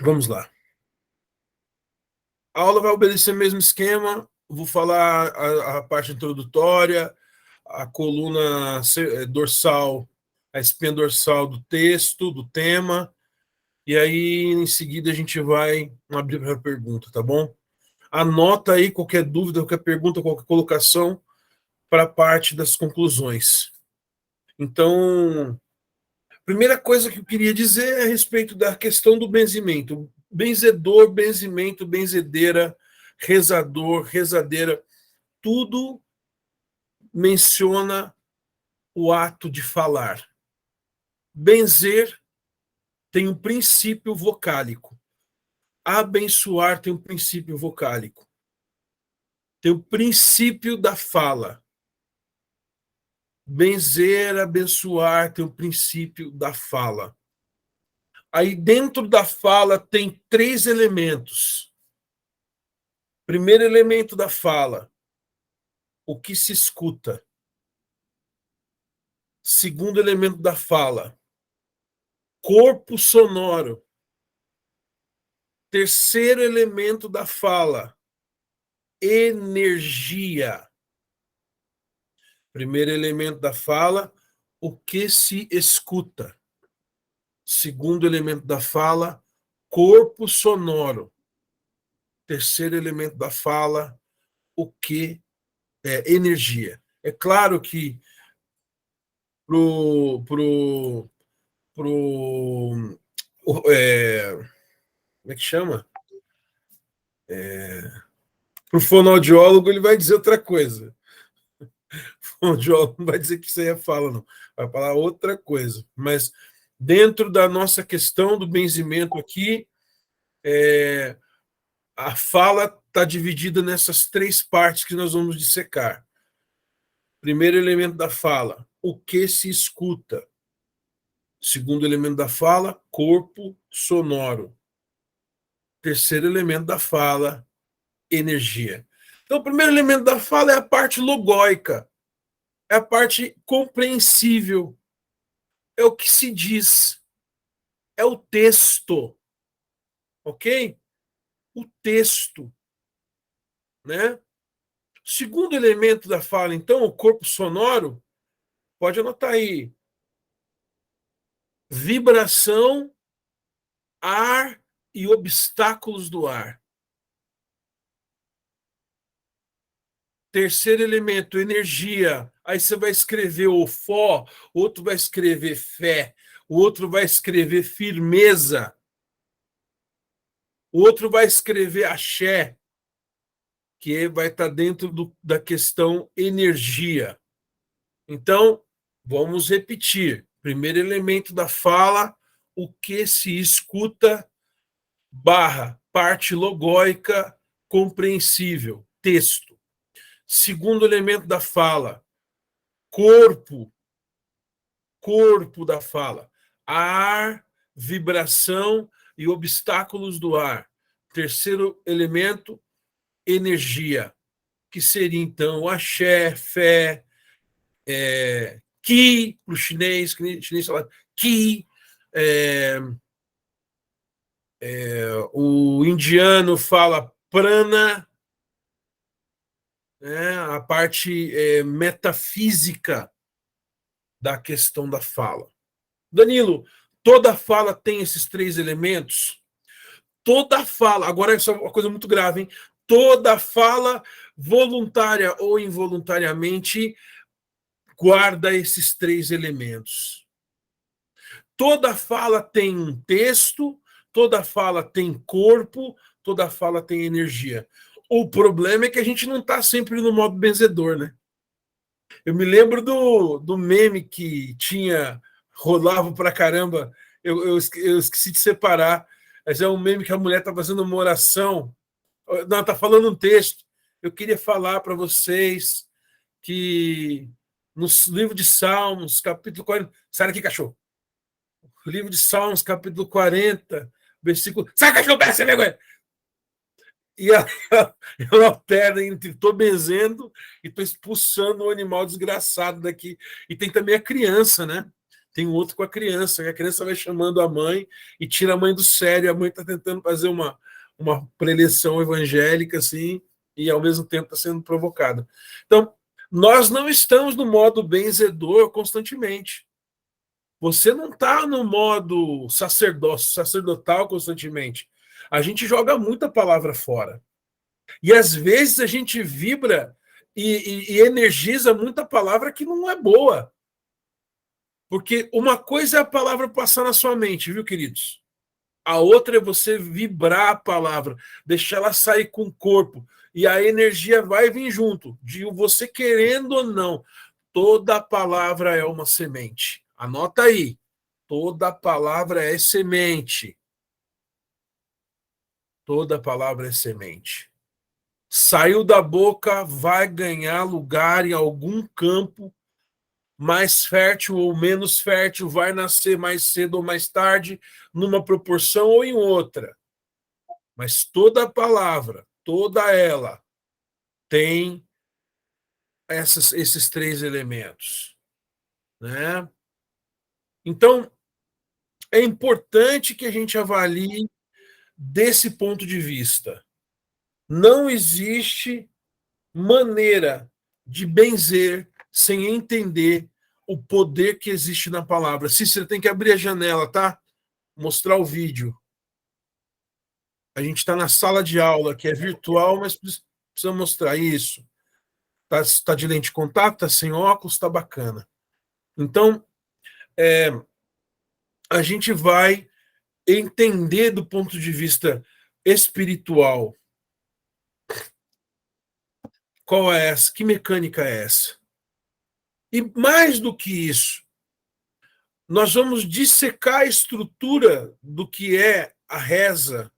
Vamos lá. A aula vai obedecer o mesmo esquema. Vou falar a parte introdutória, a coluna dorsal, a espinha dorsal do texto, do tema, e aí em seguida a gente vai abrir para a pergunta, tá bom? Anota aí qualquer dúvida, qualquer pergunta, qualquer colocação para a parte das conclusões. Então, primeira coisa que eu queria dizer é a respeito da questão do benzimento. Benzedor, benzimento, benzedeira, rezador, rezadeira, tudo menciona o ato de falar. Benzer tem um princípio vocálico. Abençoar tem um princípio vocálico. Tem o princípio da fala. Benzer, abençoar tem o princípio da fala. Aí dentro da fala tem 3 elementos. Primeiro elemento da fala, o que se escuta. Segundo elemento da fala, corpo sonoro. Terceiro elemento da fala, energia. Primeiro elemento da fala, o que se escuta. Segundo elemento da fala, corpo sonoro. Terceiro elemento da fala, o que é energia. É claro que pro como é que chama? Pro fonoaudiólogo ele vai dizer outra coisa. O fonoaudiólogo não vai dizer que isso aí é fala, não. Vai falar outra coisa. Mas dentro da nossa questão do benzimento aqui, a fala está dividida nessas 3 partes que nós vamos dissecar. Primeiro elemento da fala, o que se escuta. Segundo elemento da fala, corpo sonoro. Terceiro elemento da fala, energia. Então, o primeiro elemento da fala é a parte logóica, é a parte compreensível, é o que se diz, é o texto, ok? O texto, né? Segundo elemento da fala, então, o corpo sonoro, pode anotar aí, vibração, ar e obstáculos do ar. Terceiro elemento, energia. Aí você vai escrever o fó, outro vai escrever fé, o outro vai escrever firmeza, o outro vai escrever axé, que vai estar dentro da questão energia. Então, vamos repetir. Primeiro elemento da fala, o que se escuta, barra, parte logóica, compreensível, texto. Segundo elemento da fala, corpo da fala, ar, vibração e obstáculos do ar. Terceiro elemento, energia, que seria então o axé, fé, ki, para o chinês fala ki, o indiano fala prana, né, a parte metafísica da questão da fala. Danilo, toda fala tem esses 3 elementos? Toda fala, agora isso é uma coisa muito grave, hein? Toda fala, voluntária ou involuntariamente, guarda esses 3 elementos. Toda fala tem um texto, toda fala tem corpo, toda fala tem energia. O problema é que a gente não está sempre no modo benzedor, né? Eu me lembro do meme que rolava pra caramba. Eu esqueci de separar, mas é um meme que a mulher está fazendo uma oração. Não, está falando um texto. Eu queria falar para vocês que no livro de Salmos, capítulo 40. Sai daqui, cachorro. O livro de Salmos, capítulo 40, versículo. Sai, cachorro, peça vergonha! E eu alterno entre estou benzendo e estou expulsando o animal desgraçado daqui. E tem também a criança, né? Tem um outro com a criança, que a criança vai chamando a mãe e tira a mãe do sério, a mãe está tentando fazer uma preleção evangélica, assim, e ao mesmo tempo está sendo provocada. Então, nós não estamos no modo benzedor constantemente. Você não está no modo sacerdotal constantemente. A gente joga muita palavra fora. E às vezes a gente vibra e energiza muita palavra que não é boa. Porque uma coisa é a palavra passar na sua mente, viu, queridos? A outra é você vibrar a palavra, deixar ela sair com o corpo. E a energia vai vir junto, de você querendo ou não. Toda palavra é uma semente. Anota aí. Toda palavra é semente. Toda palavra é semente. Saiu da boca, vai ganhar lugar em algum campo mais fértil ou menos fértil, vai nascer mais cedo ou mais tarde, numa proporção ou em outra. Mas toda palavra, toda ela, tem esses três elementos. Né? Então, é importante que a gente avalie desse ponto de vista. Não existe maneira de benzer sem entender o poder que existe na palavra. Cícero, tem que abrir a janela, tá? Mostrar o vídeo. A gente está na sala de aula, que é virtual, mas precisa mostrar isso. Tá de lente de contato, tá sem óculos, tá bacana. Então, a gente vai entender do ponto de vista espiritual qual é essa, que mecânica é essa. E mais do que isso, nós vamos dissecar a estrutura do que é a reza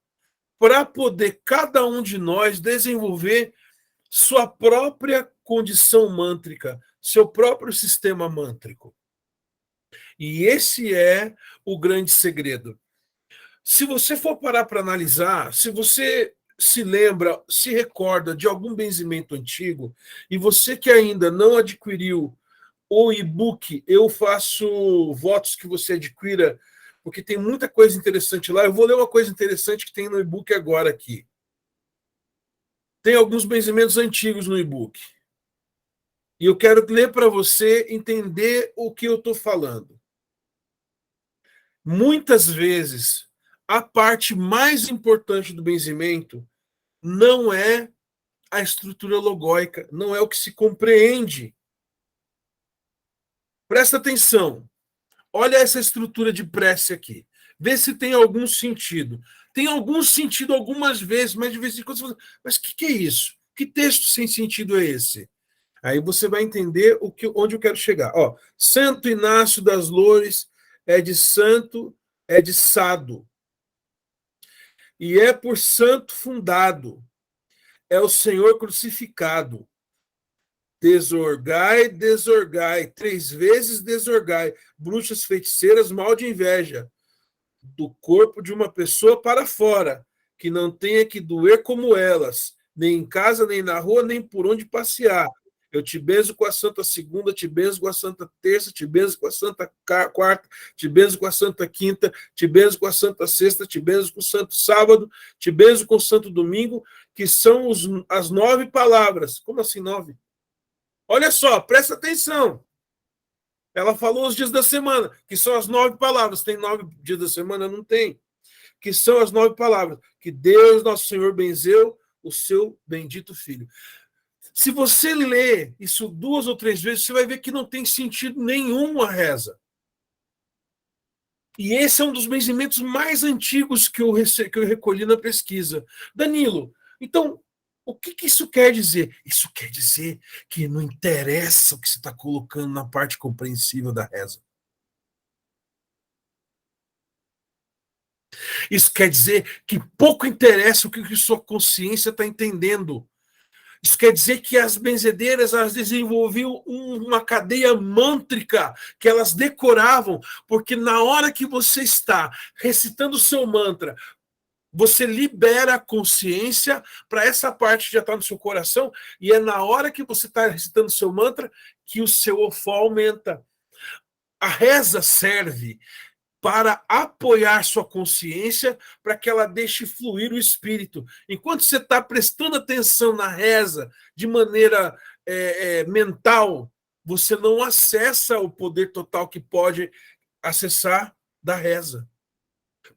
para poder cada um de nós desenvolver sua própria condição mântrica, seu próprio sistema mântrico. E esse é o grande segredo. Se você for parar para analisar, se você se lembra, se recorda de algum benzimento antigo, e você que ainda não adquiriu o e-book, eu faço votos que você adquira, porque tem muita coisa interessante lá. Eu vou ler uma coisa interessante que tem no e-book agora aqui. Tem alguns benzimentos antigos no e-book. E eu quero ler para você entender o que eu estou falando. Muitas vezes, a parte mais importante do benzimento não é a estrutura logóica, não é o que se compreende. Presta atenção. Olha essa estrutura de prece aqui. Vê se tem algum sentido. Tem algum sentido algumas vezes, mas de vez em quando você fala, mas o que é isso? Que texto sem sentido é esse? Aí você vai entender onde eu quero chegar. Ó, Santo Inácio das Loures é de Sado. E é por santo fundado. É o Senhor crucificado. Desorgai, desorgai, 3 vezes desorgai, bruxas feiticeiras, mal de inveja, do corpo de uma pessoa para fora, que não tenha que doer como elas, nem em casa, nem na rua, nem por onde passear. Eu te benzo com a Santa Segunda, te benzo com a Santa Terça, te benzo com a Santa Quarta, te benzo com a Santa Quinta, te benzo com a Santa Sexta, te benzo com o Santo Sábado, te benzo com o Santo Domingo, que são as 9 palavras. Como assim 9? Olha só, presta atenção. Ela falou os dias da semana, que são as 9 palavras. Tem 9 dias da semana? Não tem. Que são as 9 palavras. Que Deus, nosso Senhor, benzeu o seu bendito Filho. Se você ler isso 2 ou 3 vezes, você vai ver que não tem sentido nenhum a reza. E esse é um dos benzimentos mais antigos que eu recolhi na pesquisa. Danilo, então, o que isso quer dizer? Isso quer dizer que não interessa o que você está colocando na parte compreensível da reza. Isso quer dizer que pouco interessa o que sua consciência está entendendo. Isso quer dizer que as benzedeiras elas desenvolviam uma cadeia mântrica que elas decoravam, porque na hora que você está recitando o seu mantra, você libera a consciência para essa parte que já está no seu coração, e é na hora que você está recitando o seu mantra que o seu ofó aumenta. A reza serve para apoiar sua consciência, para que ela deixe fluir o espírito. Enquanto você está prestando atenção na reza de maneira mental, você não acessa o poder total que pode acessar da reza.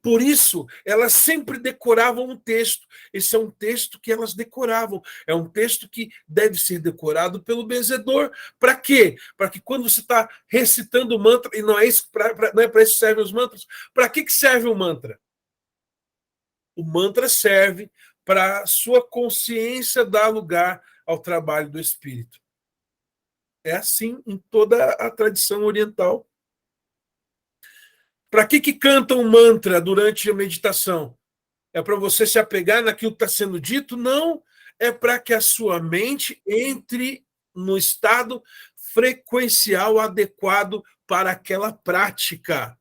Por isso, elas sempre decoravam um texto. Esse é um texto que elas decoravam. É um texto que deve ser decorado pelo benzedor. Para quê? Para que quando você está recitando o mantra, e não é isso, não é para isso que servem os mantras. Para que serve o mantra? O mantra serve para sua consciência dar lugar ao trabalho do espírito. É assim em toda a tradição oriental. Para que canta um mantra durante a meditação? É para você se apegar naquilo que está sendo dito? Não. É para que a sua mente entre no estado frequencial adequado para aquela prática.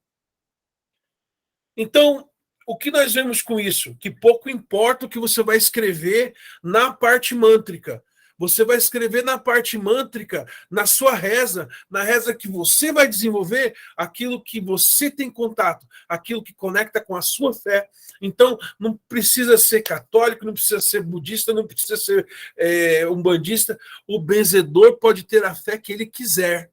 Então, o que nós vemos com isso? Que pouco importa o que você vai escrever na parte mântrica. Você vai escrever na parte mântrica, na sua reza, na reza que você vai desenvolver, aquilo que você tem contato, aquilo que conecta com a sua fé. Então, não precisa ser católico, não precisa ser budista, não precisa ser umbandista. O benzedor pode ter a fé que ele quiser.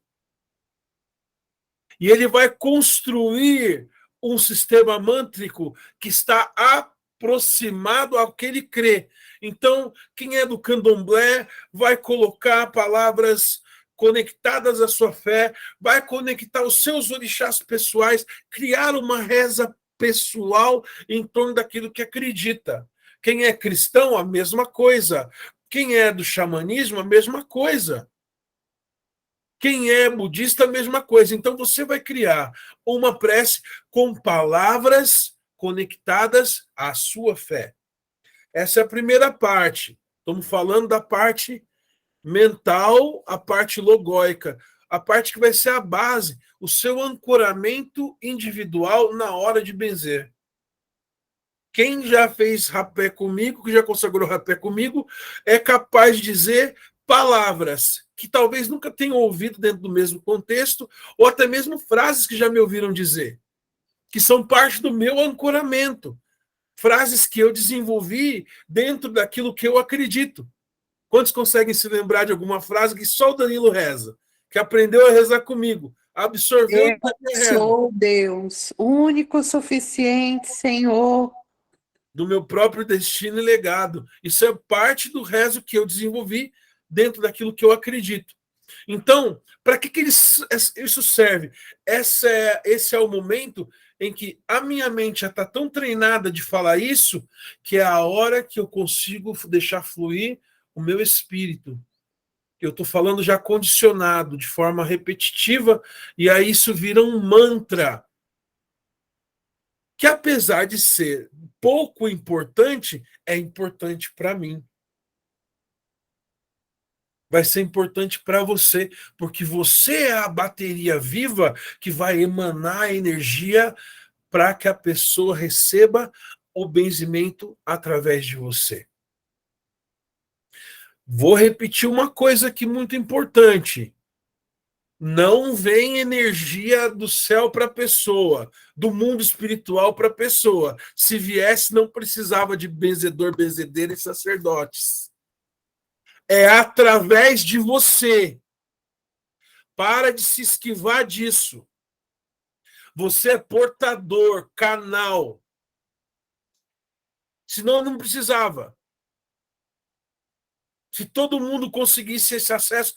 E ele vai construir um sistema mântrico que está aproximado ao que ele crê. Então, quem é do candomblé vai colocar palavras conectadas à sua fé, vai conectar os seus orixás pessoais, criar uma reza pessoal em torno daquilo que acredita. Quem é cristão, a mesma coisa. Quem é do xamanismo, a mesma coisa. Quem é budista, a mesma coisa. Então, você vai criar uma prece com palavras conectadas à sua fé. Essa é a primeira parte. Estamos falando da parte mental, a parte logóica, a parte que vai ser a base, o seu ancoramento individual na hora de benzer. Quem já fez rapé comigo, que já consagrou rapé comigo, é capaz de dizer palavras que talvez nunca tenham ouvido dentro do mesmo contexto, ou até mesmo frases que já me ouviram dizer, que são parte do meu ancoramento, frases que eu desenvolvi dentro daquilo que eu acredito. Quantos conseguem se lembrar de alguma frase que só o Danilo reza, que aprendeu a rezar comigo, absorveu Eu da minha reza, sou Deus, único, suficiente, Senhor. do meu próprio destino e legado. Isso é parte do rezo que eu desenvolvi dentro daquilo que eu acredito. Então, para que isso serve? Esse é o momento em que a minha mente já está tão treinada de falar isso, que é a hora que eu consigo deixar fluir o meu espírito. Eu estou falando já condicionado, de forma repetitiva, e aí isso vira um mantra, que apesar de ser pouco importante, é importante para mim. Vai ser importante para você, porque você é a bateria viva que vai emanar energia para que a pessoa receba o benzimento através de você. Vou repetir uma coisa aqui muito importante. Não vem energia do céu para a pessoa, do mundo espiritual para a pessoa. Se viesse, não precisava de benzedor, benzedeira e sacerdotes. É através de você. Para de se esquivar disso. Você é portador, canal. Senão não precisava. Se todo mundo conseguisse esse acesso,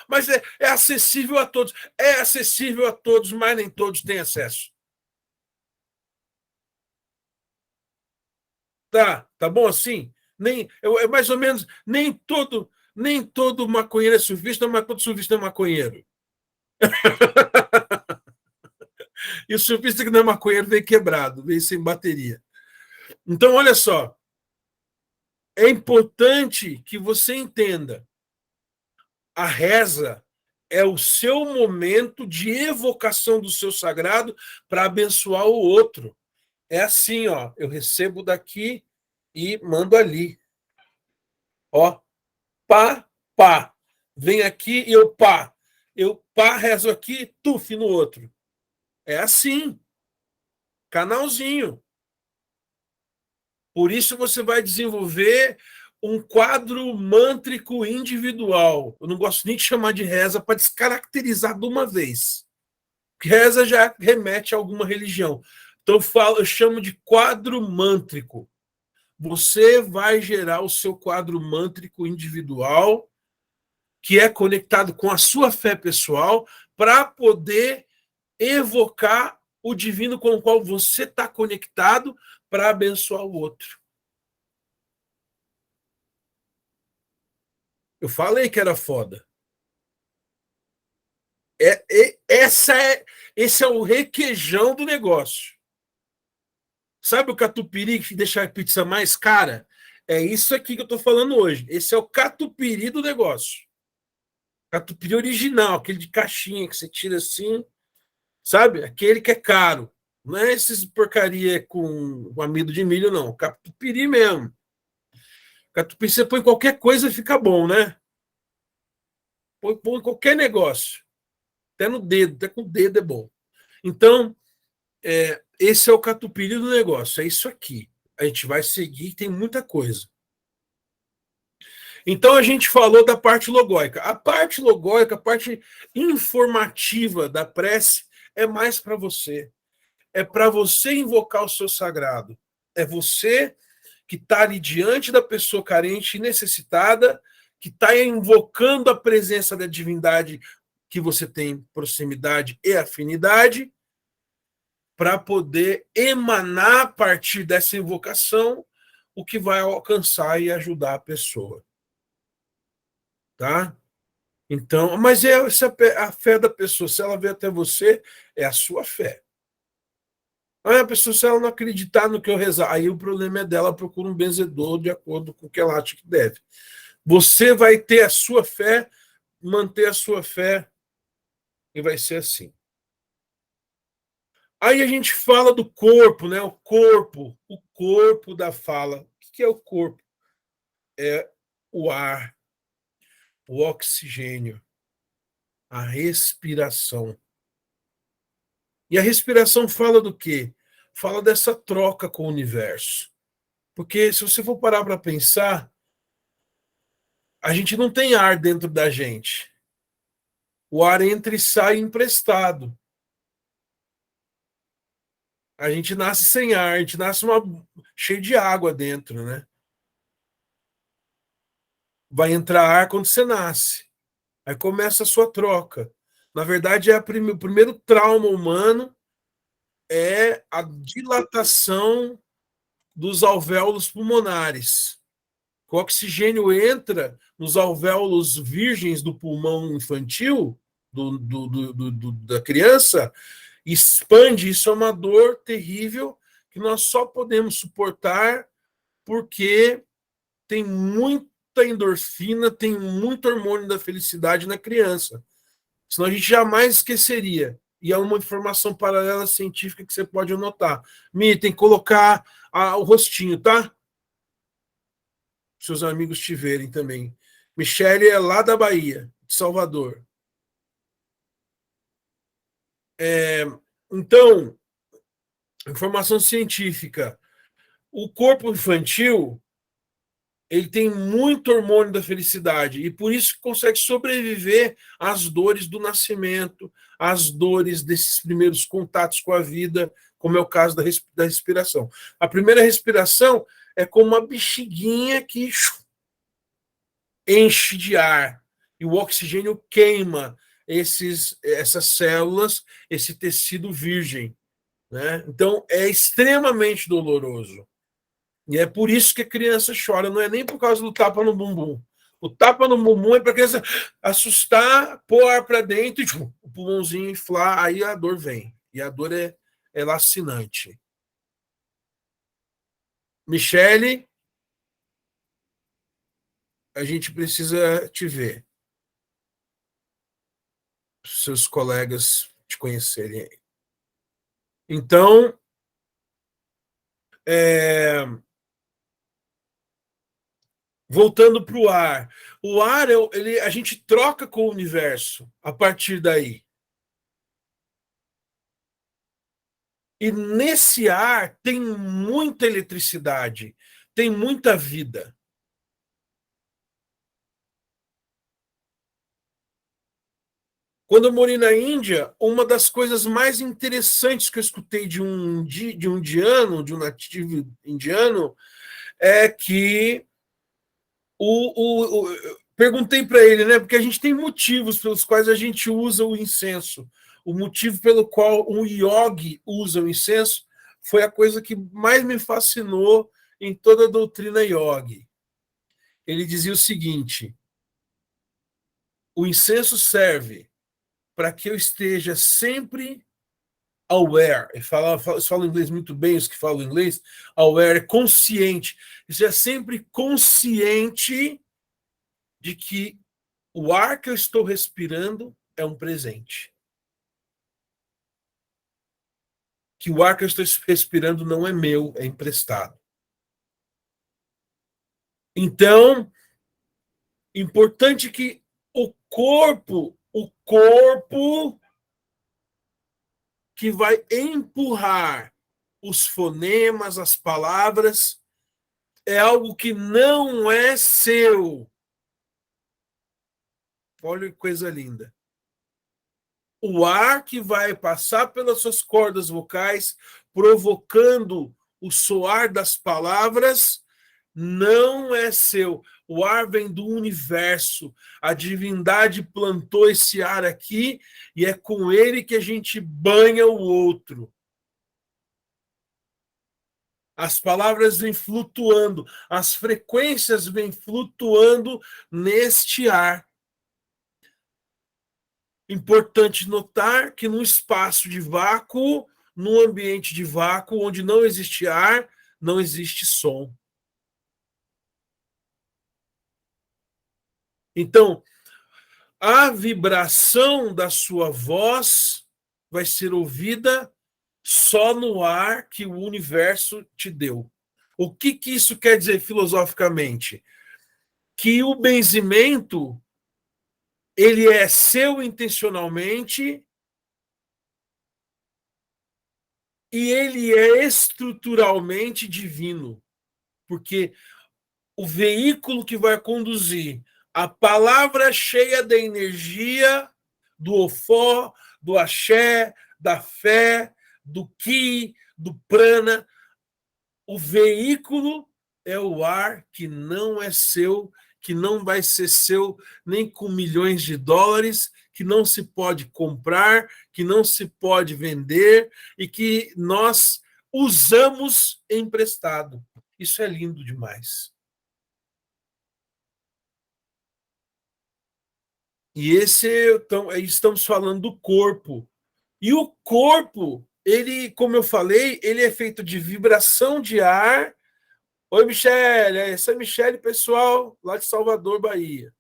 mas é acessível a todos. É acessível a todos, mas nem todos têm acesso. Tá bom assim? É mais ou menos, nem todo maconheiro é surfista, mas todo surfista é maconheiro. E o surfista que não é maconheiro veio quebrado, veio sem bateria. Então, olha só, é importante que você entenda. A reza é o seu momento de evocação do seu sagrado para abençoar o outro. É assim, ó, eu recebo daqui e mando ali. Ó, pá, pá. Vem aqui e eu pá. Eu pá, rezo aqui, tuf no outro. É assim, canalzinho. Por isso você vai desenvolver um quadro mântrico individual. Eu não gosto nem de chamar de reza para descaracterizar de uma vez. Reza já remete a alguma religião. Então eu chamo de quadro mântrico. Você vai gerar o seu quadro mântrico individual, que é conectado com a sua fé pessoal, para poder evocar o divino com o qual você está conectado para abençoar o outro. Eu falei que era foda. Esse é o requeijão do negócio. Sabe o catupiry que deixa a pizza mais cara? É isso aqui que eu estou falando hoje. Esse é o catupiry do negócio. Catupiry original, aquele de caixinha que você tira assim, sabe? Aquele que é caro. Não é esses porcaria com amido de milho, não. Catupiry mesmo. Catupiry você põe qualquer coisa e fica bom, né? Põe qualquer negócio. Até no dedo, até com o dedo é bom. Então, esse é o catupiry do negócio, é isso aqui. A gente vai seguir, tem muita coisa. Então, a gente falou da parte logóica. A parte logóica, a parte informativa da prece, é mais para você. É para você invocar o seu sagrado. É você que está ali diante da pessoa carente e necessitada, que está invocando a presença da divindade que você tem proximidade e afinidade, para poder emanar a partir dessa invocação o que vai alcançar e ajudar a pessoa. Tá? Então, mas essa a fé da pessoa, se ela veio até você, é a sua fé. Aí a pessoa, se ela não acreditar no que eu rezar, aí o problema é dela, procura um benzedor de acordo com o que ela acha que deve. Você vai ter a sua fé, manter a sua fé, e vai ser assim. Aí a gente fala do corpo, né? O corpo da fala. O que é o corpo? É o ar, o oxigênio, a respiração. E a respiração fala do quê? Fala dessa troca com o universo. Porque se você for parar para pensar, a gente não tem ar dentro da gente. O ar entra e sai emprestado. A gente nasce sem ar, a gente nasce cheio de água dentro, né? Vai entrar ar quando você nasce. Aí começa a sua troca. Na verdade, o primeiro trauma humano é a dilatação dos alvéolos pulmonares. O oxigênio entra nos alvéolos virgens do pulmão infantil, da criança, expande. Isso é uma dor terrível que nós só podemos suportar porque tem muita endorfina, tem muito hormônio da felicidade na criança. Senão a gente jamais esqueceria. E é uma informação paralela científica que você pode anotar. Mi, tem que colocar o rostinho, tá? Seus amigos te verem também. Michele é lá da Bahia, de Salvador. Então, informação científica. O corpo infantil ele tem muito hormônio da felicidade e por isso consegue sobreviver às dores do nascimento, às dores desses primeiros contatos com a vida, como é o caso da respiração. A primeira respiração é como uma bexiguinha que enche de ar e o oxigênio queima essas células, esse tecido virgem, né? Então é extremamente doloroso. E é por isso que a criança chora, não é nem por causa do tapa no bumbum. O tapa no bumbum é para a criança assustar, pôr ar para dentro e o pulmãozinho inflar, aí a dor vem. E a dor é lacinante. Michele, a gente precisa te ver. Seus colegas te conhecerem aí. Então, Voltando para o ar. O ar, a gente troca com o universo a partir daí. E nesse ar tem muita eletricidade, tem muita vida. Quando eu morei na Índia, uma das coisas mais interessantes que eu escutei de um indiano, de um nativo indiano, é que perguntei para ele, né? Porque a gente tem motivos pelos quais a gente usa o incenso. O motivo pelo qual um yogi usa o incenso foi a coisa que mais me fascinou em toda a doutrina yogi. Ele dizia o seguinte: o incenso serve para que eu esteja sempre aware. Eles falam inglês muito bem, os que falam inglês. Aware é consciente. Esteja sempre consciente de que o ar que eu estou respirando é um presente. Que o ar que eu estou respirando não é meu, é emprestado. Então, importante que o corpo que vai empurrar os fonemas, as palavras, é algo que não é seu. Olha que coisa linda. O ar que vai passar pelas suas cordas vocais, provocando o soar das palavras, não é seu. O ar vem do universo. A divindade plantou esse ar aqui e é com ele que a gente banha o outro. As palavras vêm flutuando, as frequências vêm flutuando neste ar. Importante notar que num espaço de vácuo, num ambiente de vácuo, onde não existe ar, não existe som. Então, a vibração da sua voz vai ser ouvida só no ar que o universo te deu. O que isso quer dizer filosoficamente? Que o benzimento ele é seu intencionalmente e ele é estruturalmente divino, porque o veículo que vai conduzir a palavra cheia da energia do ofó, do axé, da fé, do ki, do prana, o veículo é o ar que não é seu, que não vai ser seu nem com milhões de dólares, que não se pode comprar, que não se pode vender e que nós usamos emprestado. Isso é lindo demais. E estamos falando do corpo. E o corpo, ele, como eu falei, ele é feito de vibração de ar. Oi, Michele, essa é a Michele, pessoal, lá de Salvador, Bahia.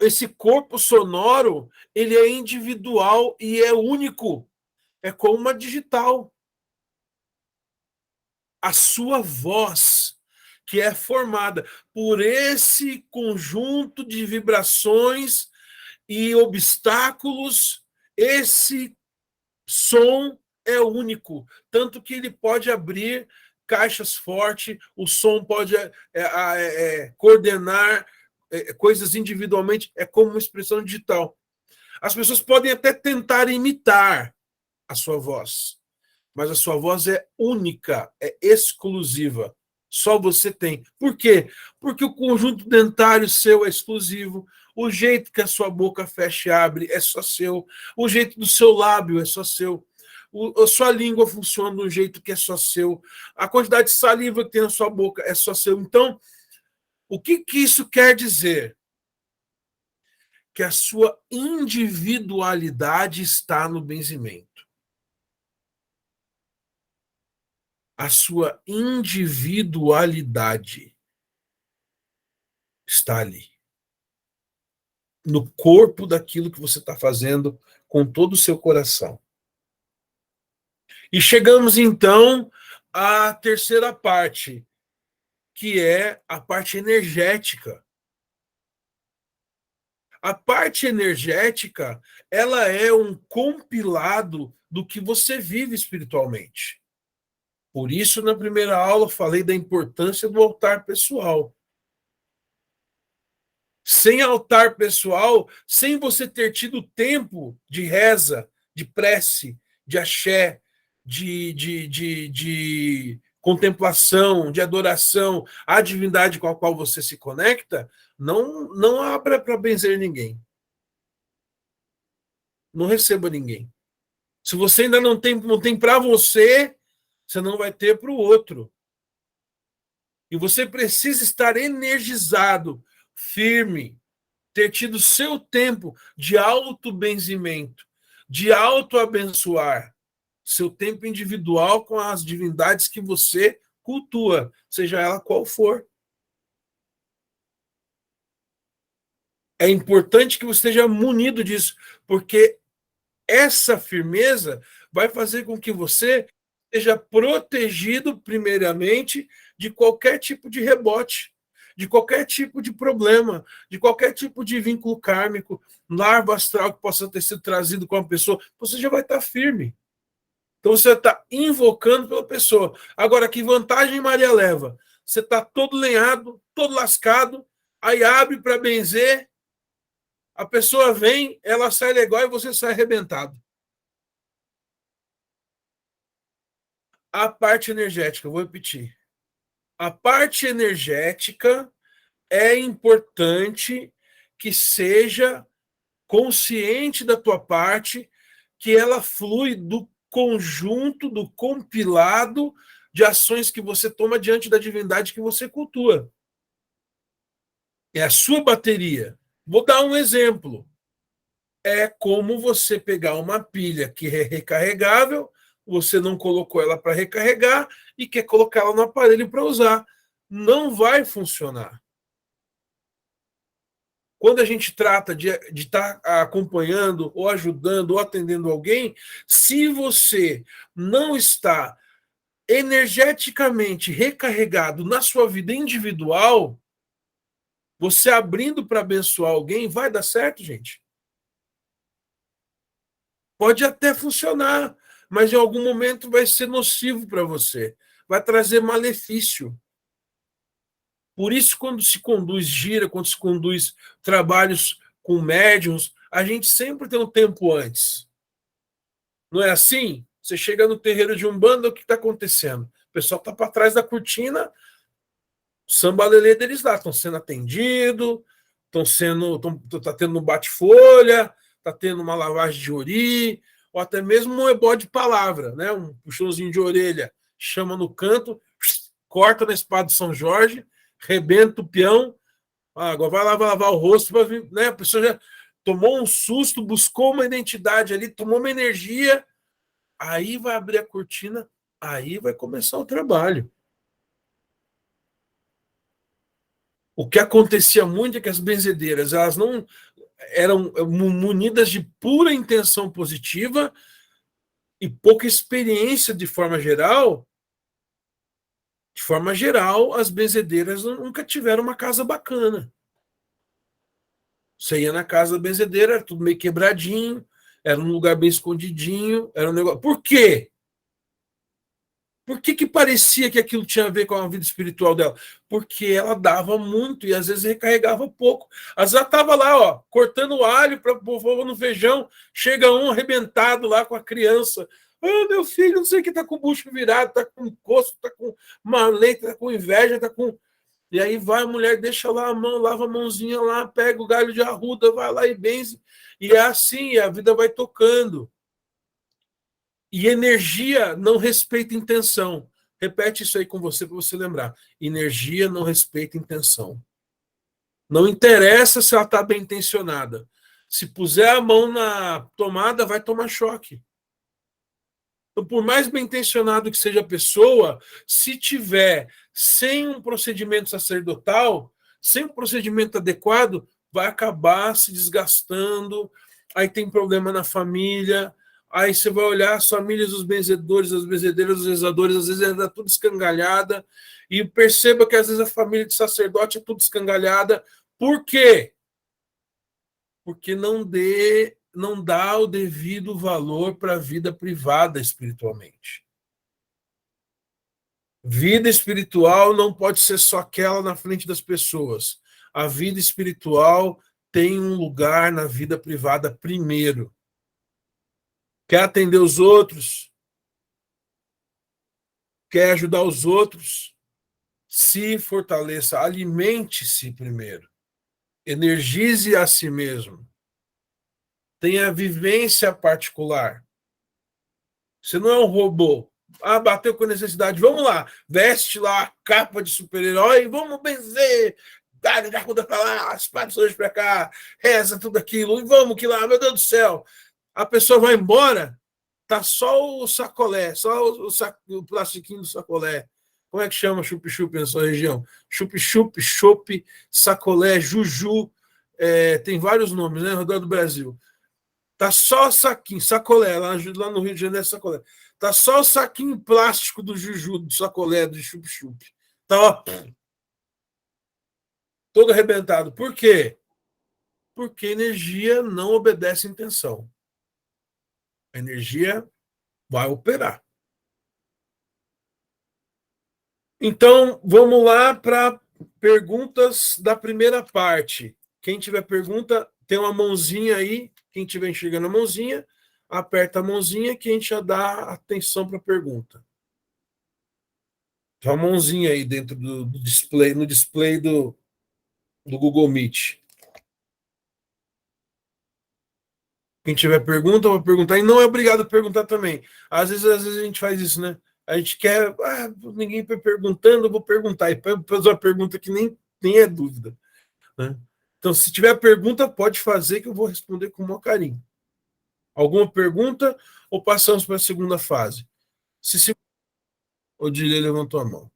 Esse corpo sonoro, ele é individual e é único. É como uma digital. A sua voz, que é formada por esse conjunto de vibrações e obstáculos, esse som é único, tanto que ele pode abrir caixas fortes, o som pode coordenar coisas individualmente, é como uma expressão digital. As pessoas podem até tentar imitar a sua voz, mas a sua voz é única, é exclusiva. Só você tem. Por quê? Porque o conjunto dentário seu é exclusivo, o jeito que a sua boca fecha e abre é só seu, o jeito do seu lábio é só seu, a sua língua funciona de um jeito que é só seu, a quantidade de saliva que tem na sua boca é só seu. Então, o que isso quer dizer? Que a sua individualidade está no benzimento. A sua individualidade está ali. No corpo daquilo que você está fazendo com todo o seu coração. E chegamos, então, a terceira parte, que é a parte energética. A parte energética, ela é um compilado do que você vive espiritualmente. Por isso, na primeira aula, eu falei da importância do altar pessoal. Sem altar pessoal, sem você ter tido tempo de reza, de prece, de axé, de contemplação, de adoração à divindade com a qual você se conecta, não abra para benzer ninguém. Não receba ninguém. Se você ainda não tem para você, você não vai ter para o outro. E você precisa estar energizado, firme, ter tido seu tempo de auto-benzimento, de auto-abençoar, seu tempo individual com as divindades que você cultua, seja ela qual for. É importante que você esteja munido disso, porque essa firmeza vai fazer com que você seja protegido, primeiramente, de qualquer tipo de rebote, de qualquer tipo de problema, de qualquer tipo de vínculo kármico, larva astral que possa ter sido trazido com a pessoa, você já vai estar firme. Então você está invocando pela pessoa. Agora, que vantagem Maria leva? Você está todo lenhado, todo lascado, aí abre para benzer, a pessoa vem, ela sai legal e você sai arrebentado. A parte energética, vou repetir. A parte energética é importante que seja consciente da tua parte, que ela flui do conjunto, do compilado de ações que você toma diante da divindade que você cultua. É a sua bateria. Vou dar um exemplo. É como você pegar uma pilha que é recarregável, você não colocou ela para recarregar e quer colocar ela no aparelho para usar. Não vai funcionar. Quando a gente trata de estar acompanhando, ou ajudando, ou atendendo alguém, se você não está energeticamente recarregado na sua vida individual, você abrindo para abençoar alguém, vai dar certo, gente? Pode até funcionar, mas em algum momento vai ser nocivo para você, vai trazer malefício. Por isso, quando se conduz gira, quando se conduz trabalhos com médiums, a gente sempre tem um tempo antes. Não é assim? Você chega no terreiro de Umbanda, o que está acontecendo? O pessoal está para trás da cortina, o samba-lelê deles lá, estão sendo atendidos, está tendo um bate-folha, está tendo uma lavagem de ori, ou até mesmo um ebó de palavra, né? Um puxãozinho de orelha, chama no canto, corta na espada de São Jorge, rebenta o peão, agora vai lavar o rosto, vai vir, né? A pessoa já tomou um susto, buscou uma identidade ali, tomou uma energia, aí vai abrir a cortina, aí vai começar o trabalho. O que acontecia muito é que as benzedeiras, elas não eram munidas de pura intenção positiva e pouca experiência de forma geral. De forma geral, as benzedeiras nunca tiveram uma casa bacana. Você ia na casa da benzedeira, era tudo meio quebradinho, era um lugar bem escondidinho, era um negócio. Por quê? Por que parecia que aquilo tinha a ver com a vida espiritual dela? Porque ela dava muito e às vezes recarregava pouco. Às vezes ela estava lá, ó, cortando alho para pôr no feijão, chega um arrebentado lá com a criança. Ah, meu filho, não sei o que, tá com o bucho virado, tá com encosto, tá com maleta, tá com inveja, tá com. E aí vai a mulher, deixa lá a mão, lava a mãozinha lá, pega o galho de arruda, vai lá e benze. E é assim, a vida vai tocando. E energia não respeita intenção. Repete isso aí com você para você lembrar. Energia não respeita intenção. Não interessa se ela está bem intencionada. Se puser a mão na tomada, vai tomar choque. Então, por mais bem intencionado que seja a pessoa, se tiver sem um procedimento sacerdotal, sem um procedimento adequado, vai acabar se desgastando. Aí tem problema na família, Aí você vai olhar as famílias dos benzedores, as benzedeiras, os rezadores, às vezes é tudo escangalhada. E perceba que às vezes a família de sacerdote é tudo escangalhada. Por quê? Porque não dá o devido valor para a vida privada espiritualmente. Vida espiritual não pode ser só aquela na frente das pessoas. A vida espiritual tem um lugar na vida privada primeiro. Quer atender os outros? Quer ajudar os outros? Se fortaleça, alimente-se primeiro. Energize a si mesmo. Tenha vivência particular. Você não é um robô. Ah, bateu com necessidade. Vamos lá. Veste lá a capa de super-herói. Vamos benzer. Dá já cuida pra lá. As partes hoje pra cá. Reza tudo aquilo. E vamos que lá. Meu Deus do céu. A pessoa vai embora. Tá só o sacolé. Só o plastiquinho do sacolé. Como é que chama chup-chup na sua região? Chup-chup, chope, sacolé, juju. Tem vários nomes, né? Rodando do Brasil. Tá só saquinho, sacolé, lá no Rio de Janeiro é sacolé. Tá só o saquinho plástico do juju, do sacolé, do chup-chup. Tá, ó, todo arrebentado. Por quê? Porque energia não obedece intenção. A energia vai operar. Então, vamos lá para perguntas da primeira parte. Quem tiver pergunta, tem uma mãozinha aí. Quem tiver enxergando a mãozinha, aperta a mãozinha que a gente já dá atenção para a pergunta. Tem uma mãozinha aí dentro do display, no display do Google Meet. Quem tiver pergunta, vai perguntar. E não é obrigado a perguntar também. Às vezes a gente faz isso, né? A gente quer. Ninguém está perguntando, eu vou perguntar. E fazer uma pergunta que nem é dúvida. Né? Então, se tiver pergunta, pode fazer que eu vou responder com o maior carinho. Alguma pergunta ou passamos para a segunda fase? O Dilei levantou a mão.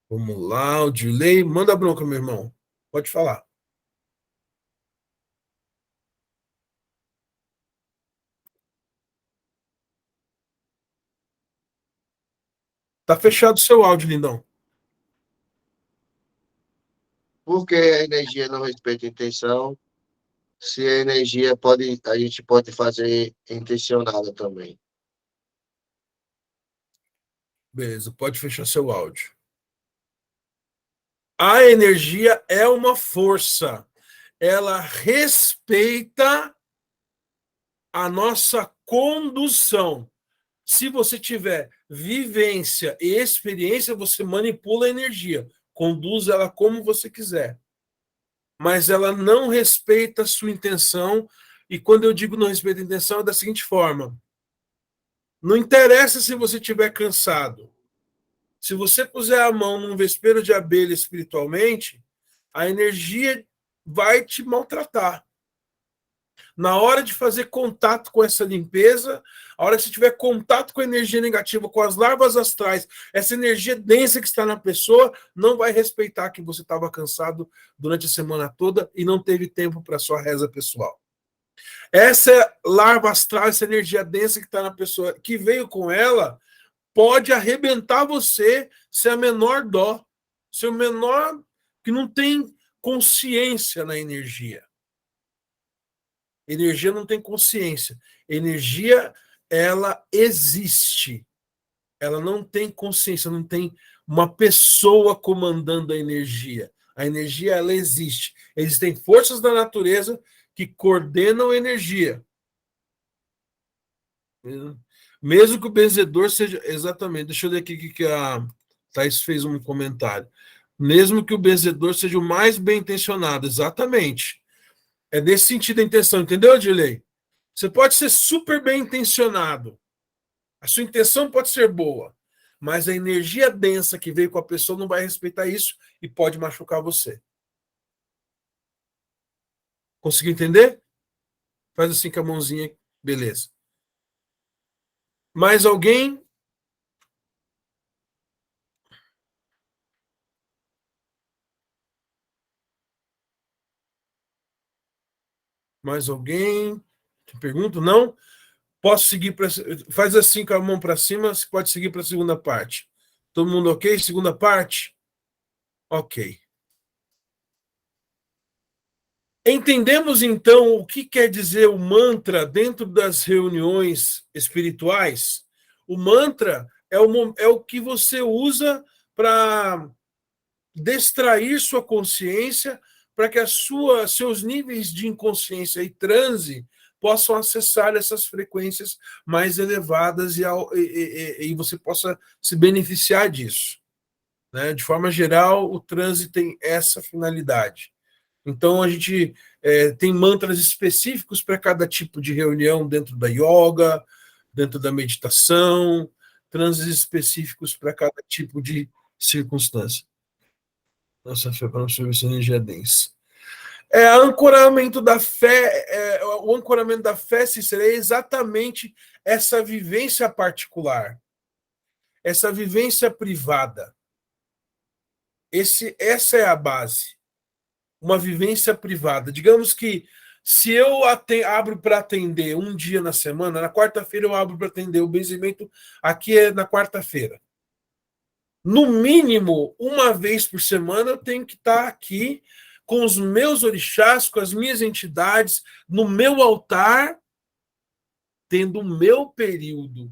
Vamos lá, o Dilei. Manda a bronca, meu irmão. Pode falar. Tá fechado o seu áudio, lindão. Por que a energia não respeita a intenção? Se a energia pode, a gente pode fazer intencionada também. Beleza, pode fechar seu áudio. A energia é uma força. Ela respeita a nossa condução. Se você tiver vivência e experiência, você manipula a energia, conduz ela como você quiser. Mas ela não respeita a sua intenção. E quando eu digo não respeita a intenção, é da seguinte forma: não interessa se você estiver cansado. Se você puser a mão num vespeiro de abelha espiritualmente, a energia vai te maltratar. Na hora de fazer contato com essa limpeza, a hora que você tiver contato com a energia negativa, com as larvas astrais, essa energia densa que está na pessoa, não vai respeitar que você estava cansado durante a semana toda e não teve tempo para sua reza pessoal. Essa larva astral, essa energia densa que está na pessoa, que veio com ela, pode arrebentar você se a menor dó, se o menor que não tem consciência na energia. Energia não tem consciência. Energia, ela existe. Ela não tem consciência, não tem uma pessoa comandando a energia. A energia, ela existe. Existem forças da natureza que coordenam a energia. Mesmo que o benzedor seja. Exatamente, deixa eu ler aqui que a Thais fez um comentário. Mesmo que o benzedor seja o mais bem intencionado, exatamente. É nesse sentido a intenção, entendeu, Dilei? Você pode ser super bem intencionado. A sua intenção pode ser boa, mas a energia densa que veio com a pessoa não vai respeitar isso e pode machucar você. Conseguiu entender? Faz assim com a mãozinha, beleza. Mais alguém? Mais alguém? Te pergunto, não? Posso seguir para. Faz assim com a mão para cima, você pode seguir para a segunda parte. Todo mundo ok? Segunda parte? Ok. Entendemos então o que quer dizer o mantra dentro das reuniões espirituais? O mantra é o que você usa para distrair sua consciência, para que seus níveis de inconsciência e transe possam acessar essas frequências mais elevadas e você possa se beneficiar disso. Né? De forma geral, o transe tem essa finalidade. Então, a gente tem mantras específicos para cada tipo de reunião dentro da yoga, dentro da meditação, transes específicos para cada tipo de circunstância. Nossa fé para não absorver essa energia densa. Ancoramento da fé, o ancoramento da fé, Cícero, é exatamente essa vivência particular, essa vivência privada. Essa é a base. Uma vivência privada. Digamos que se eu abro para atender um dia na semana, na quarta-feira eu abro para atender o benzimento, aqui é na quarta-feira. No mínimo, uma vez por semana eu tenho que estar aqui com os meus orixás, com as minhas entidades, no meu altar, tendo o meu período.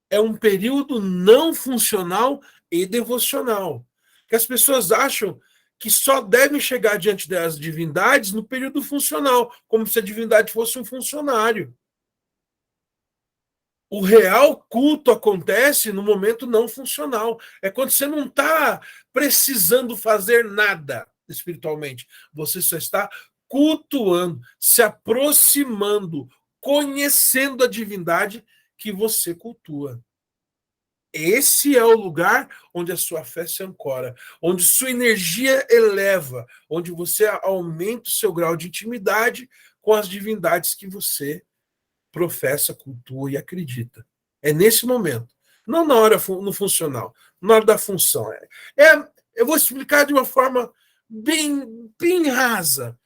É um período não funcional e devocional. Que as pessoas acham que só devem chegar diante das divindades no período funcional, como se a divindade fosse um funcionário. O real culto acontece no momento não funcional. É quando você não está precisando fazer nada espiritualmente. Você só está cultuando, se aproximando, conhecendo a divindade que você cultua. Esse é o lugar onde a sua fé se ancora, onde sua energia eleva, onde você aumenta o seu grau de intimidade com as divindades que você professa, cultua e acredita. É nesse momento. Não na hora no funcional, na hora da função. Eu vou explicar de uma forma bem rasa.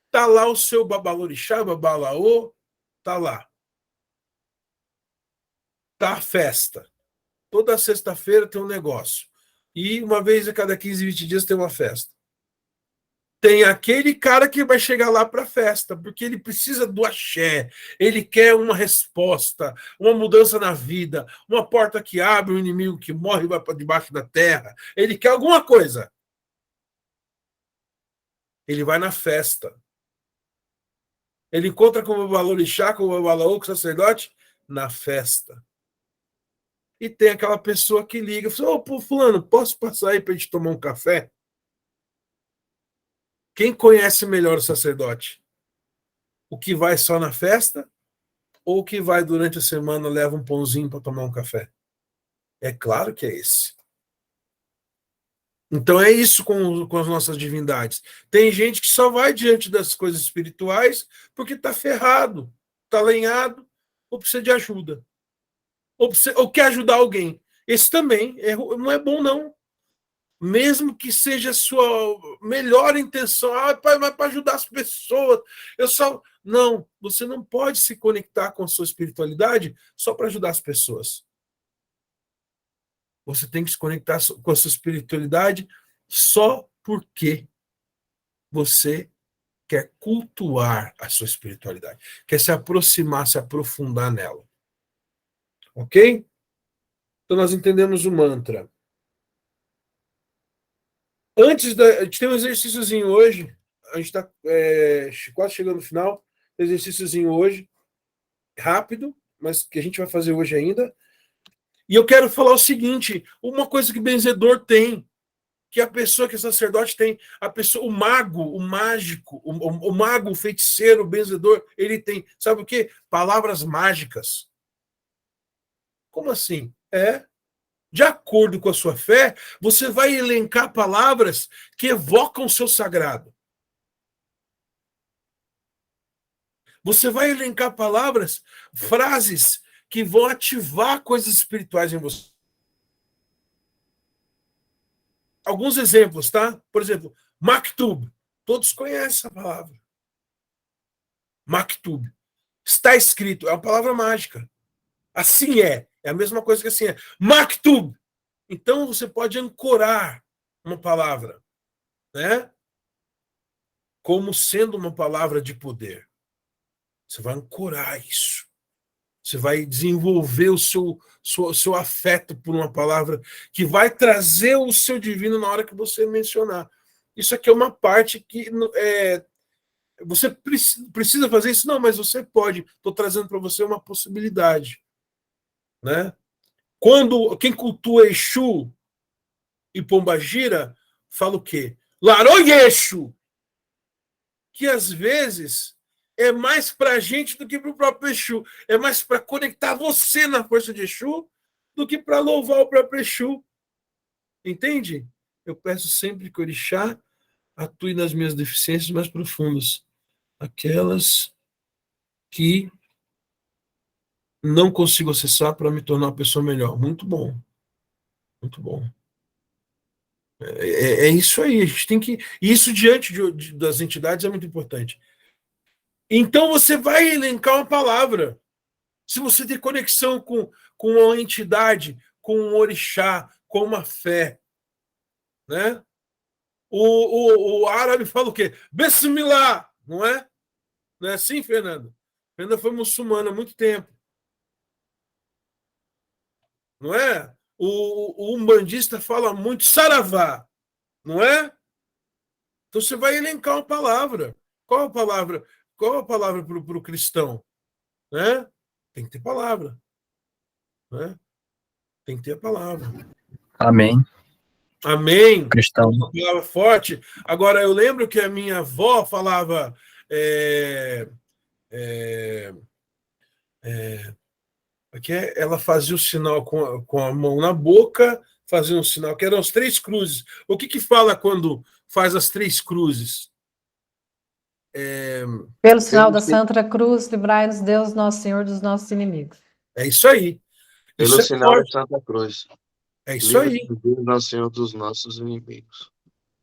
Está lá o seu babalorixá, babalaô, está lá. Está a festa. Toda sexta-feira tem um negócio. E uma vez a cada 15, 20 dias tem uma festa. Tem aquele cara que vai chegar lá para a festa, porque ele precisa do axé, ele quer uma resposta, uma mudança na vida, uma porta que abre, um inimigo que morre e vai para debaixo da terra. Ele quer alguma coisa. Ele vai na festa. Ele encontra com o babalorixá, com o babalaô, com o sacerdote, na festa. E tem aquela pessoa que liga, fala, ô, fulano, posso passar aí para a gente tomar um café? Quem conhece melhor o sacerdote? O que vai só na festa ou o que vai durante a semana leva um pãozinho para tomar um café? É claro que é esse. Então é isso com as nossas divindades. Tem gente que só vai diante das coisas espirituais porque está ferrado, está lenhado, ou precisa de ajuda. Ou quer ajudar alguém. Esse também não é bom, não. Mesmo que seja a sua melhor intenção, mas para ajudar as pessoas, eu só. Não, você não pode se conectar com a sua espiritualidade só para ajudar as pessoas. Você tem que se conectar com a sua espiritualidade só porque você quer cultuar a sua espiritualidade, quer se aproximar, se aprofundar nela. Ok? Então nós entendemos o mantra. A gente tem um exercíciozinho hoje. A gente está quase chegando no final. Exercíciozinho hoje, rápido, mas que a gente vai fazer hoje ainda. E eu quero falar o seguinte: uma coisa que benzedor tem, que a pessoa que é sacerdote tem, a pessoa, o mago, o mágico, o mago, o feiticeiro, o benzedor, ele tem, sabe o quê? Palavras mágicas. Como assim? De acordo com a sua fé, você vai elencar palavras que evocam o seu sagrado. Você vai elencar palavras, frases que vão ativar coisas espirituais em você. Alguns exemplos, tá? Por exemplo, Maktub. Todos conhecem essa palavra. Maktub. Está escrito, é uma palavra mágica. Assim é a mesma coisa que assim é. Maktub. Então você pode ancorar uma palavra, né? Como sendo uma palavra de poder. Você vai ancorar isso. Você vai desenvolver o seu afeto por uma palavra que vai trazer o seu divino na hora que você mencionar. Isso aqui é uma parte que você precisa fazer isso? Não, mas você pode. Estou trazendo para você uma possibilidade. Né? Quem cultua Exu e Pombagira, fala o quê? Laroyexu! Que às vezes é mais para a gente do que para o próprio Exu. É mais para conectar você na força de Exu do que para louvar o próprio Exu. Entende? Eu peço sempre que o Orixá atue nas minhas deficiências mais profundas. Aquelas que não consigo acessar para me tornar uma pessoa melhor. Muito bom. Muito bom. É isso aí. A gente tem que. Isso diante das entidades é muito importante. Então você vai elencar uma palavra. Se você tem conexão com uma entidade, com um orixá, com uma fé, né? O árabe fala o quê? Bismillah, não é? Não é assim, Fernanda? Fernanda foi muçulmana há muito tempo. Não é? O umbandista fala muito saravá, não é? Então você vai elencar uma palavra. Qual a palavra? Qual a palavra para o cristão? Né? Tem que ter palavra. Né? Tem que ter a palavra. Amém. Amém. Cristão. Uma palavra forte. Agora, eu lembro que a minha avó falava. Ela fazia o sinal com a mão na boca, fazia um sinal, que eram as 3 cruzes. O que fala quando faz as 3 cruzes? Pelo sinal da Santa Cruz, livrai-nos, Deus, nosso Senhor, dos nossos inimigos. É isso aí. Pelo Isso é sinal forte. da Santa Cruz. É isso aí. Livre Deus, nosso Senhor, dos nossos inimigos.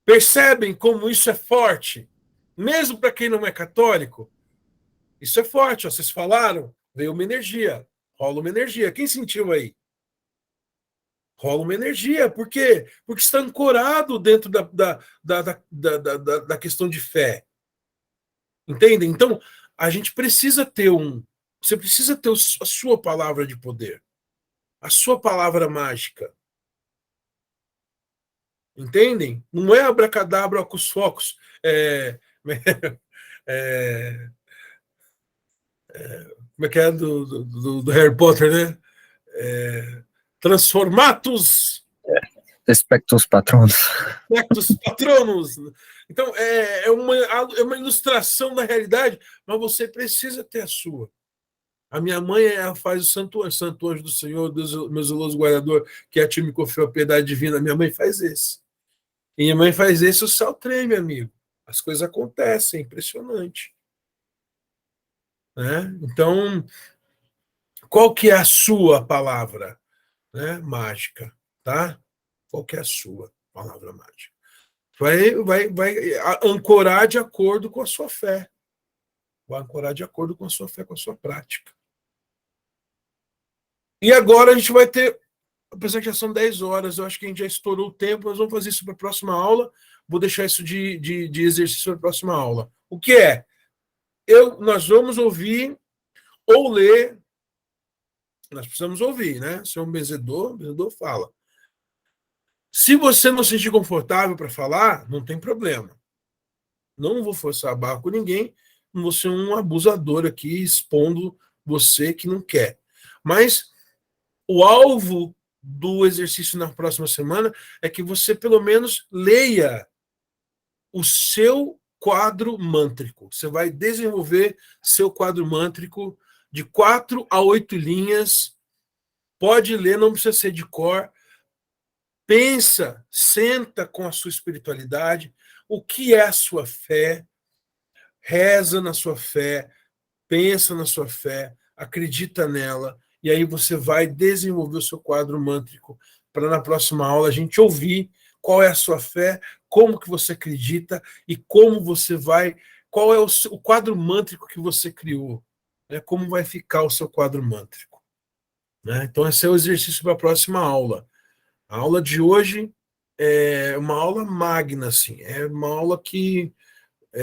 Percebem como isso é forte? Mesmo para quem não é católico, isso é forte. Ó, vocês falaram, veio uma energia, rola uma energia. Quem sentiu aí? Rola uma energia. Por quê? Porque está ancorado dentro da questão de fé. Entendem? Então, a gente precisa ter Você precisa ter a sua palavra de poder. A sua palavra mágica. Entendem? Não é abracadabra, ocus focus. Como é que é do Harry Potter, né? Transformatus Expectus Patronus. Expectus Patronus. Então, é uma ilustração da realidade, mas você precisa ter a sua. A minha mãe ela faz o Santo Anjo do Senhor, Deus, meu zeloso guardador, que a ti me confiou a piedade divina. Minha mãe faz esse. E minha mãe faz esse, o céu treme, amigo. As coisas acontecem, é impressionante. Né? Então, qual que é a sua palavra, né, mágica? Tá? Qual que é a sua palavra mágica? Vai ancorar de acordo com a sua fé. Vai ancorar de acordo com a sua fé, com a sua prática. E agora a gente vai ter, apesar que já são 10 horas, eu acho que a gente já estourou o tempo, nós vamos fazer isso para a próxima aula, vou deixar isso de exercício para a próxima aula. O que é? Nós vamos ouvir ou ler, nós precisamos ouvir, né? Se é um benzedor, o benzedor fala. Se você não se sentir confortável para falar, não tem problema. Não vou forçar a barra com ninguém, não vou ser um abusador aqui expondo você que não quer. Mas o alvo do exercício na próxima semana é que você pelo menos leia o seu quadro mântrico. Você vai desenvolver seu quadro mântrico de 4 a 8 linhas. Pode ler, não precisa ser de cor. Pensa, senta com a sua espiritualidade, o que é a sua fé, reza na sua fé, pensa na sua fé, acredita nela, e aí você vai desenvolver o seu quadro mântrico para na próxima aula a gente ouvir qual é a sua fé, como que você acredita e como você vai, qual é o quadro mântrico que você criou. né, como vai ficar o seu quadro mântrico. Né? Então, esse é o exercício para a próxima aula. A aula de hoje é uma aula magna, assim, é uma aula que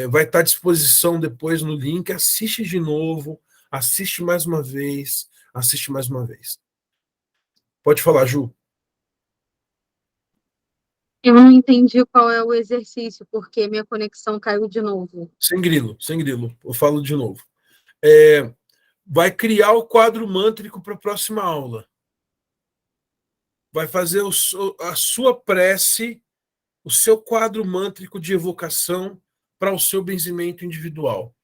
vai estar à disposição depois no link. Assiste de novo, assiste mais uma vez, assiste mais uma vez. Pode falar, Ju. Eu não entendi qual é o exercício, porque minha conexão caiu de novo. Sem grilo. Eu falo de novo. Vai criar o quadro mântrico para a próxima aula. Vai fazer a sua prece, o seu quadro mântrico de evocação para o seu benzimento individual.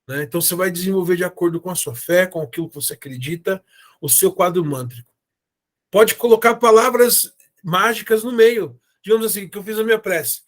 Né? Então, você vai desenvolver de acordo com a sua fé, com aquilo que você acredita, o seu quadro mântrico. Pode colocar palavras mágicas no meio. Digamos assim, que eu fiz a minha prece.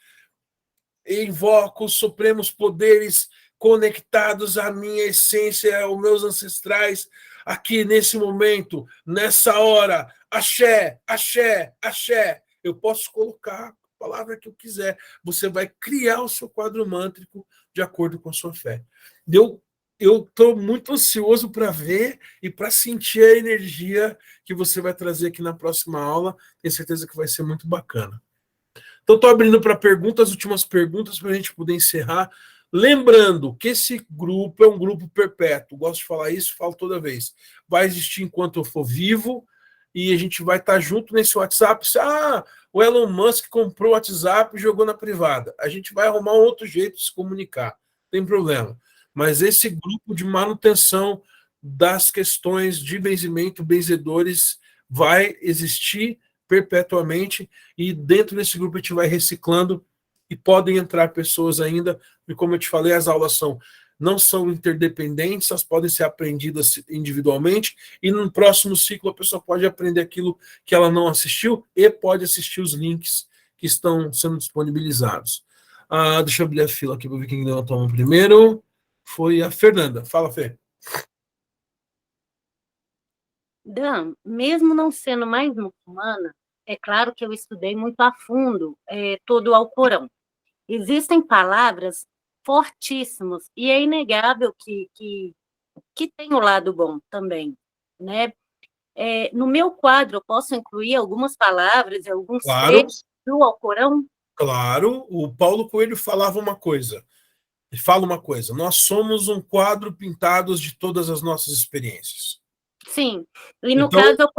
Invoco os supremos poderes conectados à minha essência, aos meus ancestrais, aqui nesse momento, nessa hora. Axé, axé, axé. Eu posso colocar a palavra que eu quiser. Você vai criar o seu quadro mântrico de acordo com a sua fé. Eu estou muito ansioso para ver e para sentir a energia que você vai trazer aqui na próxima aula. Tenho certeza que vai ser muito bacana. Então, estou abrindo para perguntas, últimas perguntas, para a gente poder encerrar. Lembrando que esse grupo é um grupo perpétuo. Gosto de falar isso, falo toda vez. Vai existir enquanto eu for vivo e a gente vai estar junto nesse WhatsApp. O Elon Musk comprou o WhatsApp e jogou na privada. A gente vai arrumar um outro jeito de se comunicar. Não tem problema. Mas esse grupo de manutenção das questões de benzimento, benzedores, vai existir perpetuamente, e dentro desse grupo a gente vai reciclando e podem entrar pessoas ainda, e como eu te falei, as aulas não são interdependentes, elas podem ser aprendidas individualmente, e no próximo ciclo a pessoa pode aprender aquilo que ela não assistiu e pode assistir os links que estão sendo disponibilizados. Deixa eu abrir a fila aqui para ver quem levantou a mão primeiro. Foi a Fernanda. Fala, Fê. Dan, mesmo não sendo mais muçulmana, é claro que eu estudei muito a fundo todo o Alcorão. Existem palavras fortíssimas e é inegável que tem o lado bom também, né? No meu quadro, eu posso incluir algumas palavras e alguns trechos do Alcorão? Claro, o Paulo Coelho falava uma coisa. Ele fala uma coisa: nós somos um quadro pintados de todas as nossas experiências. Sim, e no caso eu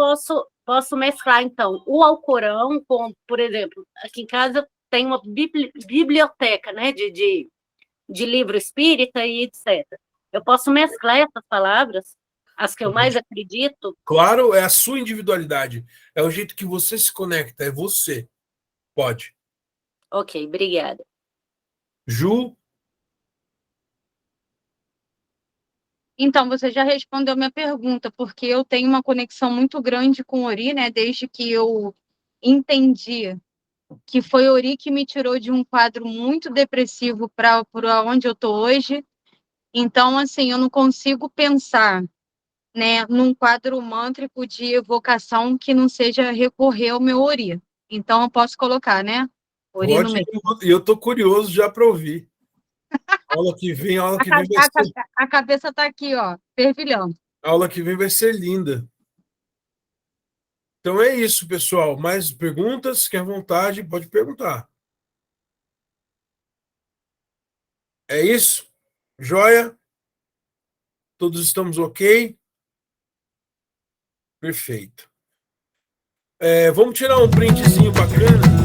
posso mesclar, então, o Alcorão com, por exemplo, aqui em casa tem uma biblioteca, né, de livro espírita e etc. Eu posso mesclar essas palavras, as que eu mais acredito? Claro, é a sua individualidade, é o jeito que você se conecta, é você. Pode. Ok, obrigada. Ju? Então, você já respondeu minha pergunta, porque eu tenho uma conexão muito grande com Ori, né? Desde que eu entendi que foi Ori que me tirou de um quadro muito depressivo para onde eu estou hoje. Então, assim, eu não consigo pensar, né, num quadro mântrico de evocação que não seja recorrer ao meu Ori. Então, eu posso colocar, né? Ori no meio. E eu estou curioso já para ouvir. Aula que vem vai ser... A cabeça está aqui, ó, fervilhando. A aula que vem vai ser linda. Então é isso, pessoal. Mais perguntas? Quer vontade, pode perguntar. É isso? Joia? Todos estamos ok? Perfeito. Vamos tirar um printzinho bacana.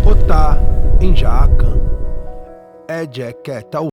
Ota em Jacan, Jaqueta